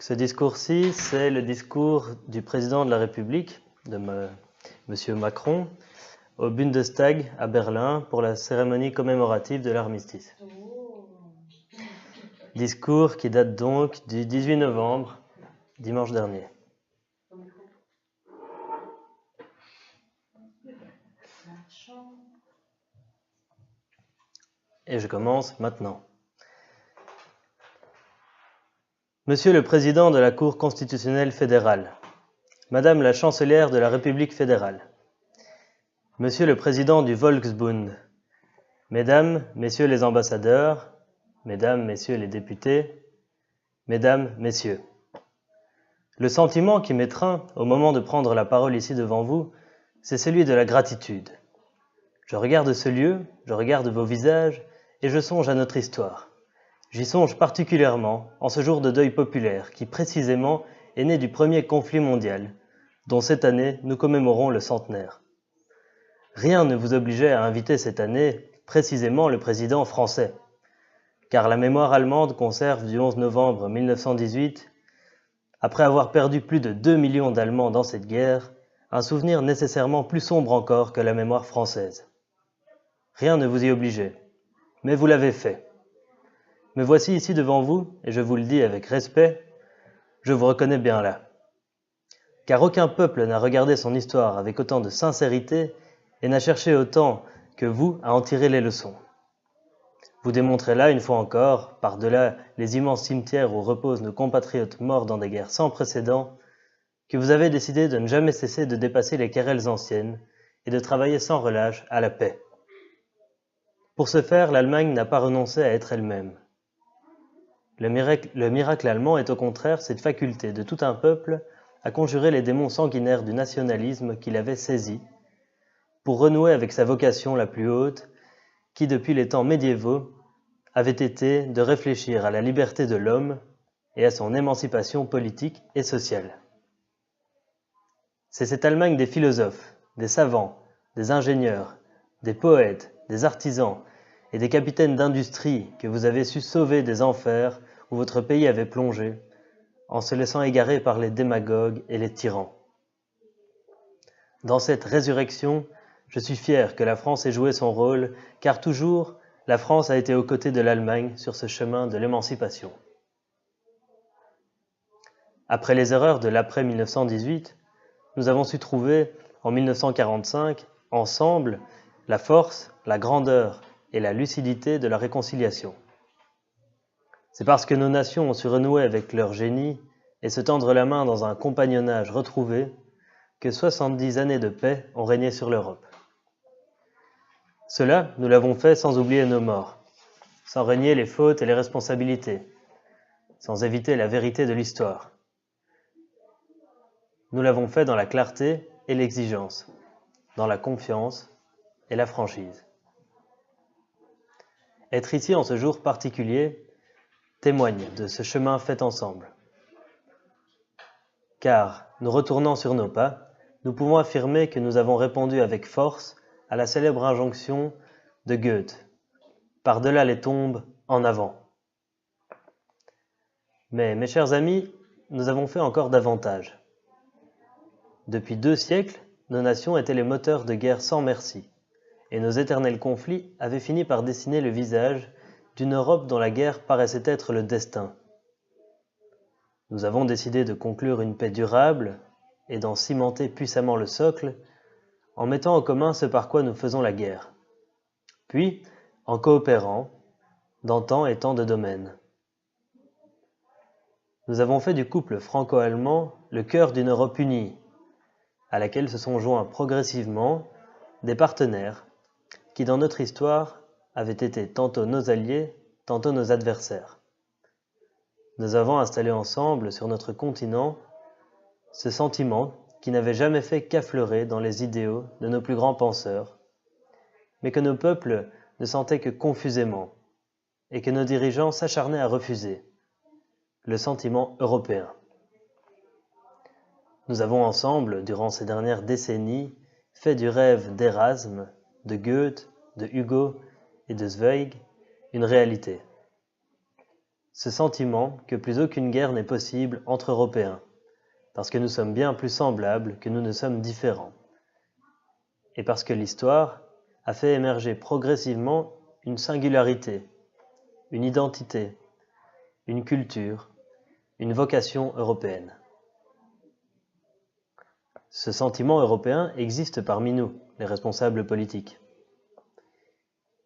Ce discours-ci, c'est le discours du président de la République, de M. Macron, au Bundestag à Berlin pour la cérémonie commémorative de l'armistice. Discours qui date donc du 18 novembre, dimanche dernier. Et je commence maintenant. Monsieur le Président de la Cour constitutionnelle fédérale, Madame la Chancelière de la République fédérale, Monsieur le Président du Volksbund, Mesdames, Messieurs les ambassadeurs, Mesdames, Messieurs les députés, Mesdames, Messieurs. Le sentiment qui m'étreint au moment de prendre la parole ici devant vous, c'est celui de la gratitude. Je regarde ce lieu, je regarde vos visages et je songe à notre histoire. J'y songe particulièrement en ce jour de deuil populaire qui précisément est né du premier conflit mondial, dont cette année nous commémorons le centenaire. Rien ne vous obligeait à inviter cette année précisément le président français, car la mémoire allemande conserve du 11 novembre 1918, après avoir perdu plus de 2 millions d'Allemands dans cette guerre, un souvenir nécessairement plus sombre encore que la mémoire française. Rien ne vous y obligeait, mais vous l'avez fait. Me voici ici devant vous, et je vous le dis avec respect, je vous reconnais bien là. Car aucun peuple n'a regardé son histoire avec autant de sincérité et n'a cherché autant que vous à en tirer les leçons. Vous démontrez là, une fois encore, par-delà les immenses cimetières où reposent nos compatriotes morts dans des guerres sans précédent, que vous avez décidé de ne jamais cesser de dépasser les querelles anciennes et de travailler sans relâche à la paix. Pour ce faire, l'Allemagne n'a pas renoncé à être elle-même. Le miracle allemand est au contraire cette faculté de tout un peuple à conjurer les démons sanguinaires du nationalisme qu'il avait saisi, pour renouer avec sa vocation la plus haute, qui depuis les temps médiévaux avait été de réfléchir à la liberté de l'homme et à son émancipation politique et sociale. C'est cette Allemagne des philosophes, des savants, des ingénieurs, des poètes, des artisans et des capitaines d'industrie que vous avez su sauver des enfers où votre pays avait plongé, en se laissant égarer par les démagogues et les tyrans. Dans cette résurrection, je suis fier que la France ait joué son rôle, car toujours, la France a été aux côtés de l'Allemagne sur ce chemin de l'émancipation. Après les erreurs de l'après-1918, nous avons su trouver, en 1945, ensemble, la force, la grandeur et la lucidité de la réconciliation. C'est parce que nos nations ont su renouer avec leur génie et se tendre la main dans un compagnonnage retrouvé que 70 années de paix ont régné sur l'Europe. Cela, nous l'avons fait sans oublier nos morts, sans renier les fautes et les responsabilités, sans éviter la vérité de l'histoire. Nous l'avons fait dans la clarté et l'exigence, dans la confiance et la franchise. Être ici en ce jour particulier témoigne de ce chemin fait ensemble. Car, nous retournant sur nos pas, nous pouvons affirmer que nous avons répondu avec force à la célèbre injonction de Goethe, « Par-delà les tombes, en avant ». Mais, mes chers amis, nous avons fait encore davantage. Depuis 2 siècles, nos nations étaient les moteurs de guerre sans merci, et nos éternels conflits avaient fini par dessiner le visage d'une Europe dont la guerre paraissait être le destin. Nous avons décidé de conclure une paix durable et d'en cimenter puissamment le socle en mettant en commun ce par quoi nous faisons la guerre, puis en coopérant dans tant et tant de domaines. Nous avons fait du couple franco-allemand le cœur d'une Europe unie, à laquelle se sont joints progressivement des partenaires qui dans notre histoire avaient été tantôt nos alliés, tantôt nos adversaires. Nous avons installé ensemble sur notre continent ce sentiment qui n'avait jamais fait qu'affleurer dans les idéaux de nos plus grands penseurs, mais que nos peuples ne sentaient que confusément et que nos dirigeants s'acharnaient à refuser, le sentiment européen. Nous avons ensemble, durant ces dernières décennies, fait du rêve d'Erasme, de Goethe, de Hugo et de Zweig une réalité. ce sentiment que plus aucune guerre n'est possible entre Européens, parce que nous sommes bien plus semblables que nous ne sommes différents, et parce que l'histoire a fait émerger progressivement une singularité, une identité, une culture, une vocation européenne. Ce sentiment européen existe parmi nous, les responsables politiques.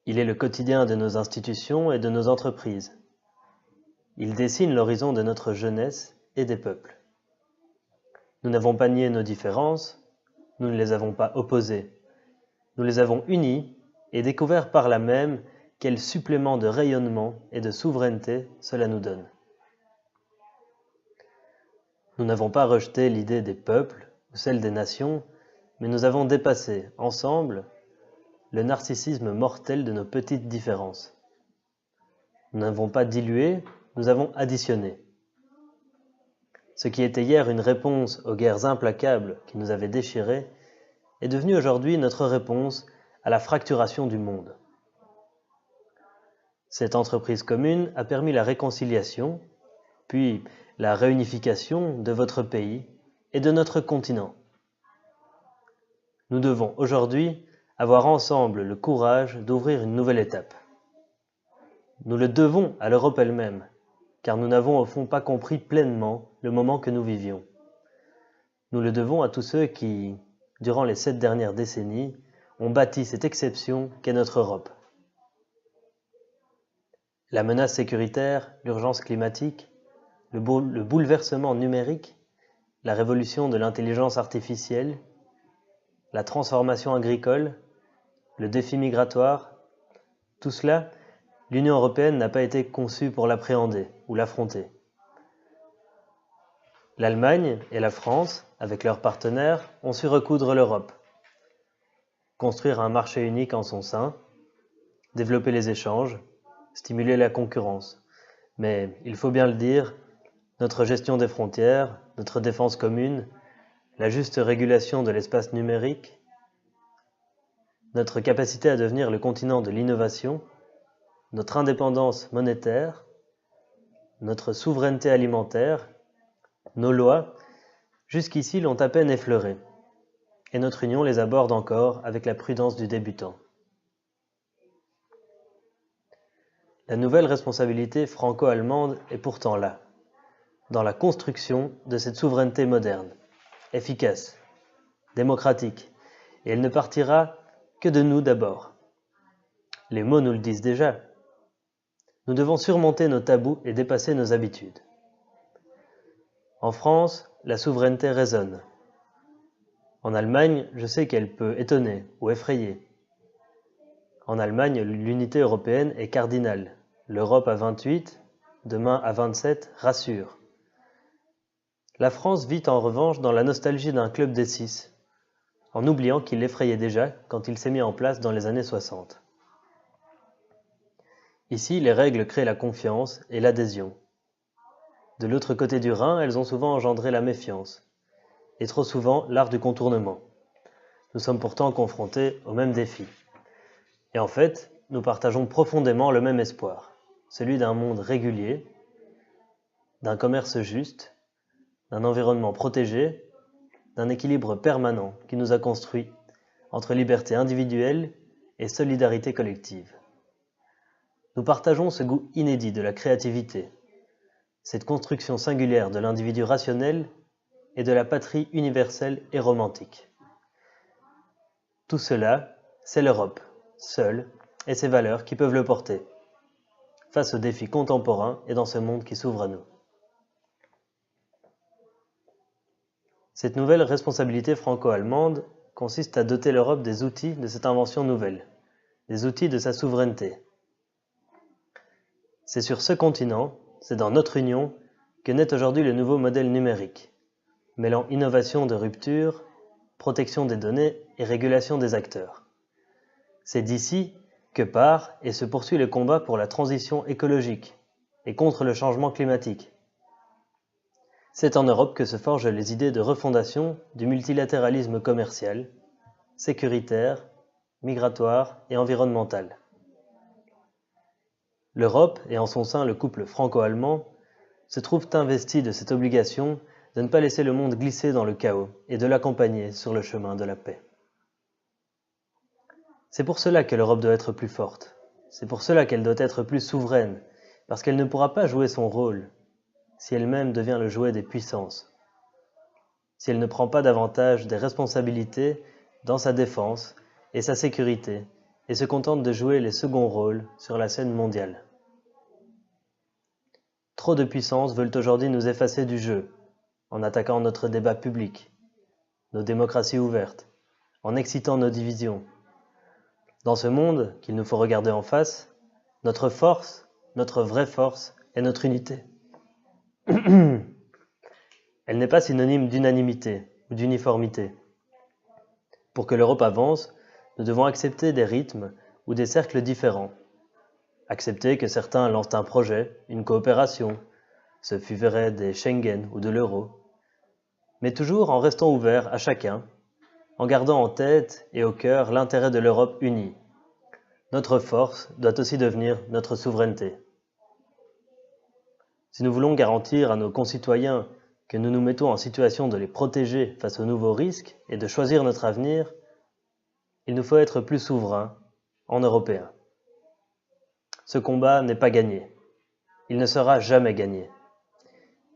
Il est le quotidien de nos institutions et de nos entreprises. Il dessine l'horizon de notre jeunesse et des peuples. Nous n'avons pas nié nos différences, nous ne les avons pas opposées. Nous les avons unies et découvert par là même quel supplément de rayonnement et de souveraineté cela nous donne. Nous n'avons pas rejeté l'idée des peuples ou celle des nations, mais nous avons dépassé, ensemble, le narcissisme mortel de nos petites différences. Nous n'avons pas dilué, nous avons additionné. Ce qui était hier une réponse aux guerres implacables qui nous avaient déchirés est devenu aujourd'hui notre réponse à la fracturation du monde. Cette entreprise commune a permis la réconciliation, puis la réunification de votre pays et de notre continent. Nous devons aujourd'hui avoir ensemble le courage d'ouvrir une nouvelle étape. Nous le devons à l'Europe elle-même, car nous n'avons au fond pas compris pleinement le moment que nous vivions. Nous le devons à tous ceux qui, durant les 7 dernières décennies, ont bâti cette exception qu'est notre Europe. La menace sécuritaire, l'urgence climatique, le bouleversement numérique, la révolution de l'intelligence artificielle, la transformation agricole, le défi migratoire, tout cela, l'Union européenne n'a pas été conçue pour l'appréhender ou l'affronter. L'Allemagne et la France, avec leurs partenaires, ont su recoudre l'Europe, construire un marché unique en son sein, développer les échanges, stimuler la concurrence. Mais, il faut bien le dire, notre gestion des frontières, notre défense commune, la juste régulation de l'espace numérique, notre capacité à devenir le continent de l'innovation, notre indépendance monétaire, notre souveraineté alimentaire, nos lois, jusqu'ici l'ont à peine effleuré, et notre union les aborde encore avec la prudence du débutant. La nouvelle responsabilité franco-allemande est pourtant là, dans la construction de cette souveraineté moderne, efficace, démocratique, et elle ne partira que de nous d'abord. Les mots nous le disent déjà. Nous devons surmonter nos tabous et dépasser nos habitudes. En France, la souveraineté résonne. En Allemagne, je sais qu'elle peut étonner ou effrayer. En Allemagne, l'unité européenne est cardinale. L'Europe à 28, demain à 27, rassure. La France vit en revanche dans la nostalgie d'un club des 6, en oubliant qu'il l'effrayait déjà quand il s'est mis en place dans les années 60. Ici, les règles créent la confiance et l'adhésion. De l'autre côté du Rhin, elles ont souvent engendré la méfiance, et trop souvent l'art du contournement. Nous sommes pourtant confrontés aux mêmes défis. Et en fait, nous partageons profondément le même espoir, celui d'un monde régulier, d'un commerce juste, d'un environnement protégé, d'un équilibre permanent qui nous a construits entre liberté individuelle et solidarité collective. Nous partageons ce goût inédit de la créativité, cette construction singulière de l'individu rationnel et de la patrie universelle et romantique. Tout cela, c'est l'Europe, seule, et ses valeurs qui peuvent le porter, face aux défis contemporains et dans ce monde qui s'ouvre à nous. Cette nouvelle responsabilité franco-allemande consiste à doter l'Europe des outils de cette invention nouvelle, des outils de sa souveraineté. C'est sur ce continent, c'est dans notre union, que naît aujourd'hui le nouveau modèle numérique, mêlant innovation de rupture, protection des données et régulation des acteurs. C'est d'ici que part et se poursuit le combat pour la transition écologique et contre le changement climatique. C'est en Europe que se forgent les idées de refondation du multilatéralisme commercial, sécuritaire, migratoire et environnemental. L'Europe, et en son sein le couple franco-allemand, se trouvent investis de cette obligation de ne pas laisser le monde glisser dans le chaos et de l'accompagner sur le chemin de la paix. C'est pour cela que l'Europe doit être plus forte. C'est pour cela qu'elle doit être plus souveraine, parce qu'elle ne pourra pas jouer son rôle si elle-même devient le jouet des puissances, si elle ne prend pas davantage des responsabilités dans sa défense et sa sécurité, et se contente de jouer les seconds rôles sur la scène mondiale. Trop de puissances veulent aujourd'hui nous effacer du jeu, en attaquant notre débat public, nos démocraties ouvertes, en excitant nos divisions. Dans ce monde qu'il nous faut regarder en face, notre force, notre vraie force, est notre unité. Elle n'est pas synonyme d'unanimité ou d'uniformité. Pour que l'Europe avance, nous devons accepter des rythmes ou des cercles différents. Accepter que certains lancent un projet, une coopération, ce fut vrai des Schengen ou de l'euro, mais toujours en restant ouvert à chacun, en gardant en tête et au cœur l'intérêt de l'Europe unie. Notre force doit aussi devenir notre souveraineté. Si nous voulons garantir à nos concitoyens que nous nous mettons en situation de les protéger face aux nouveaux risques et de choisir notre avenir, il nous faut être plus souverains en Européens. Ce combat n'est pas gagné. Il ne sera jamais gagné.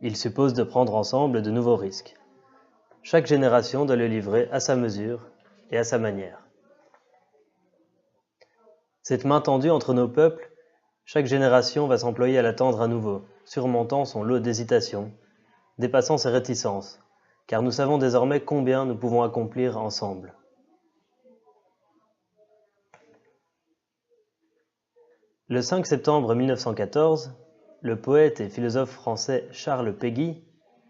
Il suppose de prendre ensemble de nouveaux risques. Chaque génération doit le livrer à sa mesure et à sa manière. Cette main tendue entre nos peuples, chaque génération va s'employer à la tendre à nouveau, surmontant son lot d'hésitations, dépassant ses réticences, car nous savons désormais combien nous pouvons accomplir ensemble. Le 5 septembre 1914, le poète et philosophe français Charles Péguy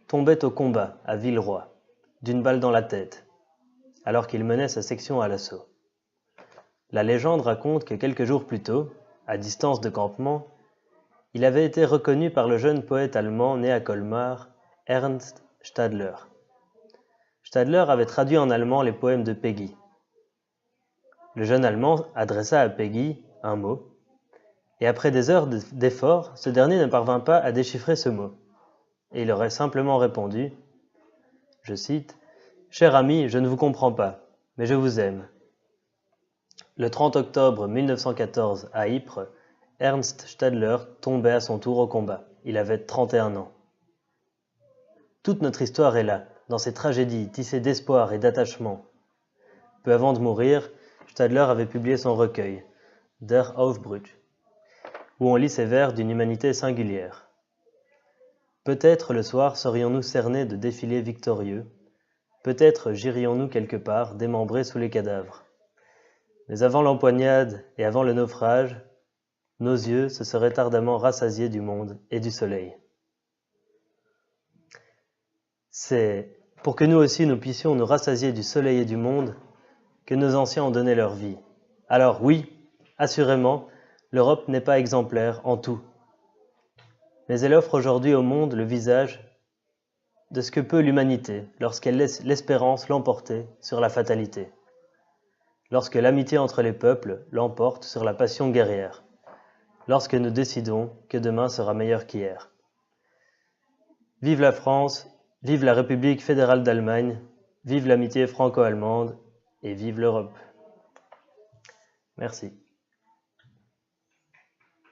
tombait au combat à Villeroy, d'une balle dans la tête, alors qu'il menait sa section à l'assaut. La légende raconte que quelques jours plus tôt, à distance de campement, il avait été reconnu par le jeune poète allemand né à Colmar, Ernst Stadler. Stadler avait traduit en allemand les poèmes de Péguy. Le jeune Allemand adressa à Péguy un mot, et après des heures d'efforts, ce dernier ne parvint pas à déchiffrer ce mot. Et il aurait simplement répondu, je cite, « Cher ami, je ne vous comprends pas, mais je vous aime. » Le 30 octobre 1914, à Ypres, Ernst Stadler tombait à son tour au combat. Il avait 31 ans. Toute notre histoire est là, dans ces tragédies tissées d'espoir et d'attachement. Peu avant de mourir, Stadler avait publié son recueil, Der Aufbruch, où on lit ces vers d'une humanité singulière. Peut-être le soir serions-nous cernés de défilés victorieux, peut-être girions-nous quelque part, démembrés sous les cadavres. Mais avant l'empoignade et avant le naufrage, nos yeux se seraient ardemment rassasiés du monde et du soleil. C'est pour que nous aussi nous puissions nous rassasier du soleil et du monde que nos anciens ont donné leur vie. Alors oui, assurément, l'Europe n'est pas exemplaire en tout. Mais elle offre aujourd'hui au monde le visage de ce que peut l'humanité lorsqu'elle laisse l'espérance l'emporter sur la fatalité. Lorsque l'amitié entre les peuples l'emporte sur la passion guerrière. Lorsque nous décidons que demain sera meilleur qu'hier. Vive la France, vive la République fédérale d'Allemagne, vive l'amitié franco-allemande et vive l'Europe. Merci.